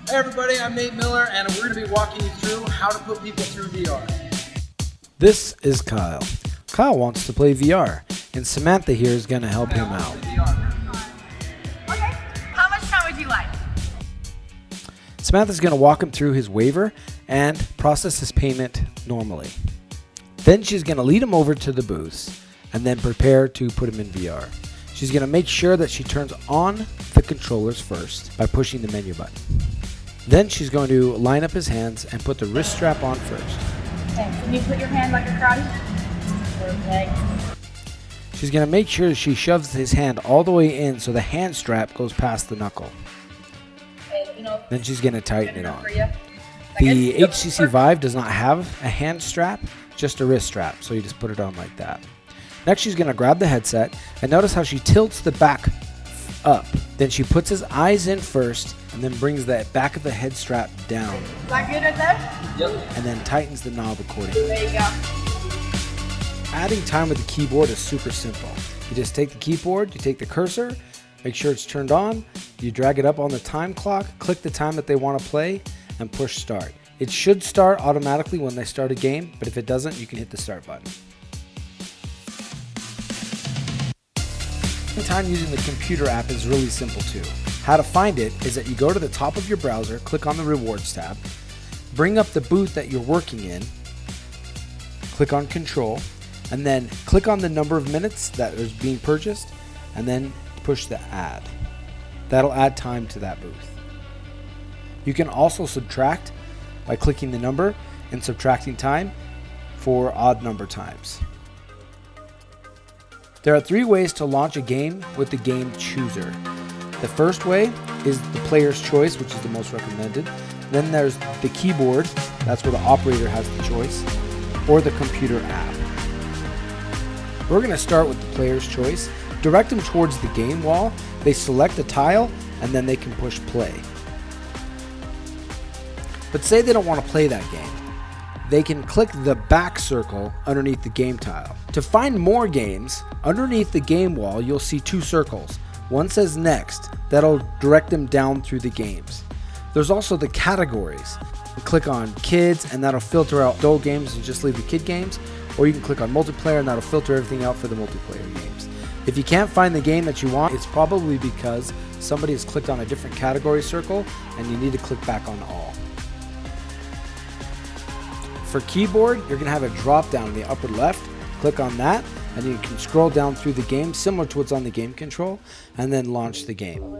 Hey everybody, I'm Nate Miller, and we're going to be walking you through how to put people through VR. This is Kyle. Kyle wants to play VR, and Samantha here is going to help him out. Okay, how much time would you like? Samantha's going to walk him through his waiver and process his payment normally. Then she's going to lead him over to the booths and then prepare to put him in VR. She's going to make sure that she turns on the controllers first by pushing the menu button. Then she's going to line up his hands and put the wrist strap on first. Okay, can you put your hand like a karate? Perfect. She's going to make sure she shoves his hand all the way in so the hand strap goes past the knuckle. Then she's going to tighten it on. The HTC Vive does not have a hand strap, just a wrist strap, so you just put it on like that. Next, she's going to grab the headset, and notice how she tilts the back up. Then she puts his eyes in first, and then brings the back of the head strap down. Is that good right there? Yep. And then tightens the knob accordingly. There you go. Adding time with the keyboard is super simple. You just take the keyboard, you take the cursor, make sure it's turned on, you drag it up on the time clock, click the time that they want to play, and push start. It should start automatically when they start a game, but if it doesn't, you can hit the start button. Time using the computer app is really simple too. How to find it is that you go to the top of your browser, click on the rewards tab, bring up the booth that you're working in, click on control, and then click on the number of minutes that is being purchased, and then push the add. That'll add time to that booth. You can also subtract by clicking the number and subtracting time for odd number times. There are 3 ways to launch a game with the game chooser. The first way is the player's choice, which is the most recommended. Then there's the keyboard, that's where the operator has the choice, or the computer app. We're going to start with the player's choice. Direct them towards the game wall, they select a tile, and then they can push play. But say they don't want to play that game. They can click the back circle underneath the game tile. To find more games, underneath the game wall, you'll see 2 circles. One says next, that'll direct them down through the games. There's also the categories. You click on kids and that'll filter out adult games and just leave the kid games. Or you can click on multiplayer and that'll filter everything out for the multiplayer games. If you can't find the game that you want, it's probably because somebody has clicked on a different category circle and you need to click back on all. For keyboard, you're going to have a drop down in the upper left. Click on that and you can scroll down through the game similar to what's on the game control and then launch the game.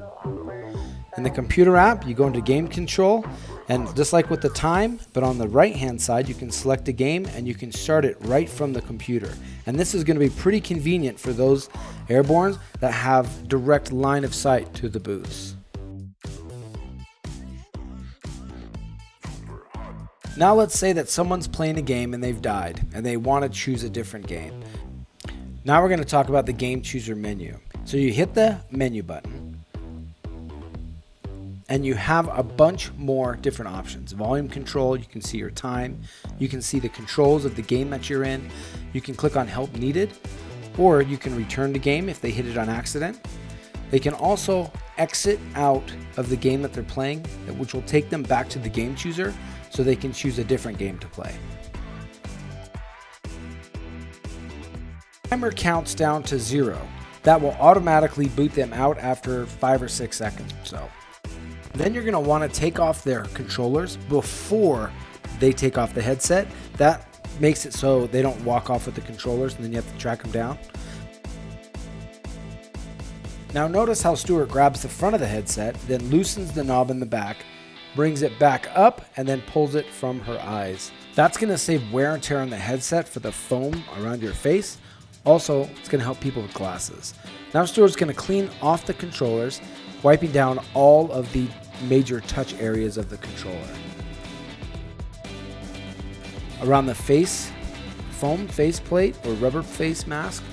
In the computer app, you go into game control and just like with the time, but on the right hand side, you can select a game and you can start it right from the computer. And this is going to be pretty convenient for those airbornes that have direct line of sight to the booths. Now let's say that someone's playing a game and they've died and they want to choose a different game. Now we're going to talk about the game chooser menu. So you hit the menu button and you have a bunch more different options. Volume control, you can see your time, you can see the controls of the game that you're in, you can click on help needed, or you can return the game if they hit it on accident. They can also exit out of the game that they're playing, which will take them back to the game chooser so they can choose a different game to play. Timer counts down to 0. That will automatically boot them out after 5 or 6 seconds or so. Then you're going to want to take off their controllers before they take off the headset. That makes it so they don't walk off with the controllers and then you have to track them down. Now notice how Stuart grabs the front of the headset, then loosens the knob in the back, brings it back up, and then pulls it from her eyes. That's going to save wear and tear on the headset for the foam around your face. Also, it's going to help people with glasses. Now Stuart's going to clean off the controllers, wiping down all of the major touch areas of the controller. Around the face, foam faceplate or rubber face mask,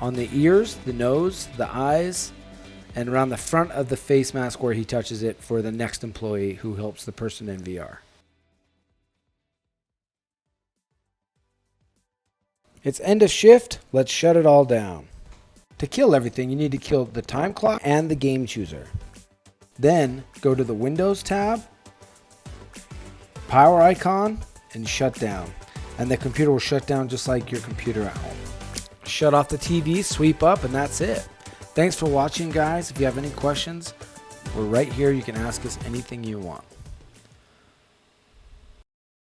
on the ears, the nose, the eyes, and around the front of the face mask where he touches it for the next employee who helps the person in VR. It's end of shift, let's shut it all down. To kill everything, you need to kill the time clock and the game chooser. Then go to the Windows tab, power icon, and shut down. And the computer will shut down just like your computer at home. Shut off the TV, sweep up, and that's it. Thanks for watching, guys. If you have any questions, we're right here. You can ask us anything you want.